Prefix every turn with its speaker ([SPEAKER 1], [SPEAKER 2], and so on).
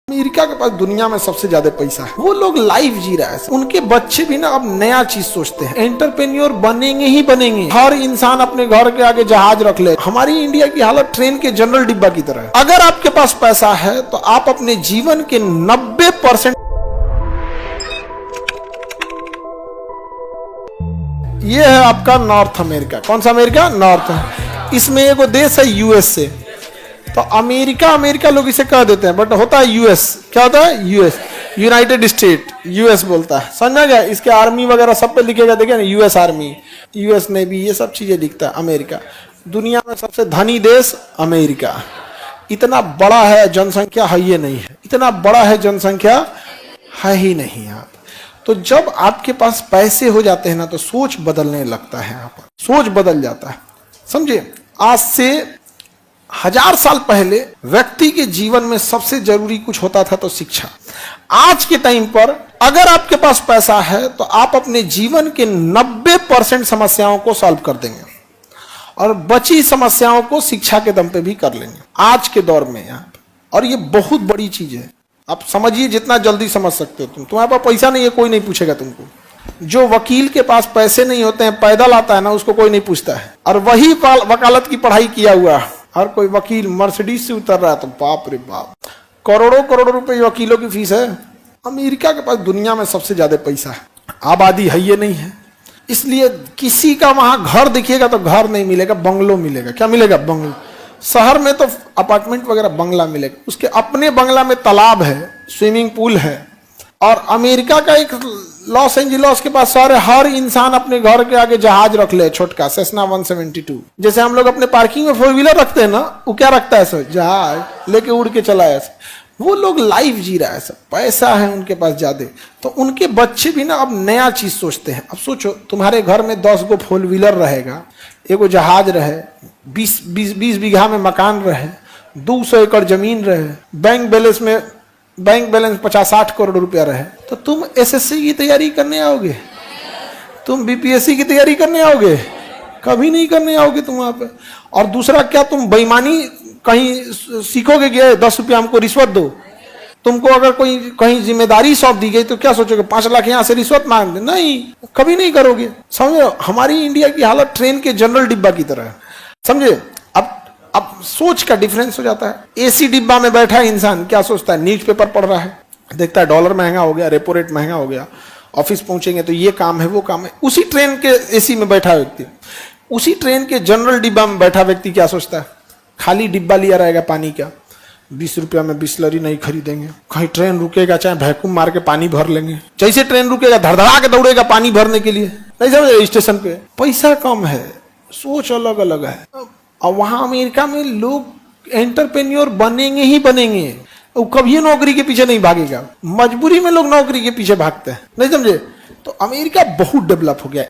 [SPEAKER 1] America के पास दुनिया में सबसे ज्यादा पैसा है। वो लोग लाइफ जी रहा है। उनके बच्चे भी ना अब नया चीज सोचते हैं, एंटरप्रेन्योर बनेंगे ही बनेंगे। हर इंसान अपने घर के आगे जहाज रख ले। हमारी इंडिया की हालत ट्रेन के जनरल डिब्बा की तरह है। अगर आपके पास पैसा है तो आप अपने जीवन के 90% ये है आपका नॉर्थ अमेरिका। कौन सा अमेरिका? नॉर्थ। इसमें एक देश है यूएसए। तो अमेरिका लोग इसे कह देते हैं, बट होता है यूएस। क्या होता है? US, United state. यूएस बोलता है, समझा गया? इसके आर्मी वगैरह सब पे लिखेगा, देखिए ना, यूएस आर्मी, यूएस नेवी, ये सब चीजें लिखता है अमेरिका। दुनिया में सबसे धनी देश अमेरिका। इतना बड़ा है, जनसंख्या है ये नहीं है, इतना बड़ा है जनसंख्या है ही नहीं यहाँ। तो जब आपके पास पैसे हो जाते हैं ना, तो सोच बदलने लगता है। यहाँ पर सोच बदल जाता है, समझे? आज से 1000 साल पहले व्यक्ति के जीवन में सबसे जरूरी कुछ होता था तो शिक्षा। आज के टाइम पर अगर आपके पास पैसा है तो आप अपने जीवन के 90% समस्याओं को सॉल्व कर देंगे और बची समस्याओं को शिक्षा के दम पे भी कर लेंगे आज के दौर में यहाँ पे। और ये बहुत बड़ी चीज है, आप समझिए, जितना जल्दी समझ सकते हो तुम। तुम्हारे पास पैसा नहीं है, कोई नहीं पूछेगा तुमको। जो वकील के पास पैसे नहीं होते हैं, पैदल आता है ना, उसको कोई नहीं पूछता है। और वही वकालत की पढ़ाई किया हुआ हर कोई वकील मर्सिडीज से उतर रहा है, तो बाप रे बाप, करोड़ों करोड़ों रुपए वकीलों की फीस है। अमेरिका के पास दुनिया में सबसे ज्यादा पैसा है, आबादी है ये नहीं है, इसलिए किसी का वहां घर दिखिएगा तो घर नहीं मिलेगा, बंगलो मिलेगा। क्या मिलेगा? बंगलो। शहर में तो अपार्टमेंट वगैरह, बंगला मिलेगा। उसके अपने बंगला में तालाब है, स्विमिंग पूल है। और अमेरिका का एक लॉस एंजिलस के पास शहर है, हर इंसान अपने घर के आगे जहाज रख ले, छोटका सेस्ना 172। जैसे हम लोग अपने पार्किंग में 4 व्हीलर रखते हैं ना, वो क्या रखता है? सर जहाज लेके उड़ के चला है। वो लोग लाइफ जी रहा है, सब पैसा है उनके पास ज्यादा। तो उनके बच्चे भी ना अब नया चीज सोचते हैं। अब सोचो, तुम्हारे घर में 10 गो 4 व्हीलर रहेगा, एगो जहाज रहे, 20 बीघा में मकान रहे, 200 एकड़ जमीन रहे, बैंक बैलेंस 50-60 करोड़ रुपया रहे, तो तुम एसएससी की तैयारी करने आओगे? तुम बीपीएससी की तैयारी करने आओगे? कभी नहीं करने आओगे तुम वहां पे। और दूसरा क्या, तुम बेईमानी कहीं सीखोगे कि 10 रुपया हमको रिश्वत दो? तुमको अगर कोई कहीं जिम्मेदारी सौंप दी गई तो क्या सोचोगे? 5 लाख यहाँ से रिश्वत मांग दे? नहीं, कभी नहीं करोगे। समझो, हमारी इंडिया की हालत ट्रेन के जनरल डिब्बा की तरह है, समझे? अब सोच का डिफरेंस हो जाता है। एसी डिब्बा में बैठा इंसान क्या सोचता है? न्यूज़पेपर पढ़ रहा है, देखता है डॉलर महंगा हो गया, रेपो रेट महंगा हो गया, ऑफिस पहुंचेंगे तो ये काम है, वो काम है। उसी ट्रेन के एसी में बैठा व्यक्ति, उसी ट्रेन के जनरल डिब्बा में बैठा व्यक्ति क्या सोचता है? खाली डिब्बा लिया रहेगा पानी का, 20 रुपया में बिस्लरी नहीं खरीदेंगे। कहीं ट्रेन रुकेगा, चाहे वैक्यूम मार के पानी भर लेंगे। जैसे ट्रेन रुकेगा, धड़धड़ा के दौड़ेगा पानी भरने के लिए। नहीं समझे? स्टेशन पे पैसा कम है, सोच अलग अलग है। और वहां अमेरिका में लोग एंटरप्रेन्योर बनेंगे ही बनेंगे। वो कभी नौकरी के पीछे नहीं भागेगा, मजबूरी में लोग नौकरी के पीछे भागते हैं। नहीं समझे? तो अमेरिका बहुत डेवलप हो गया।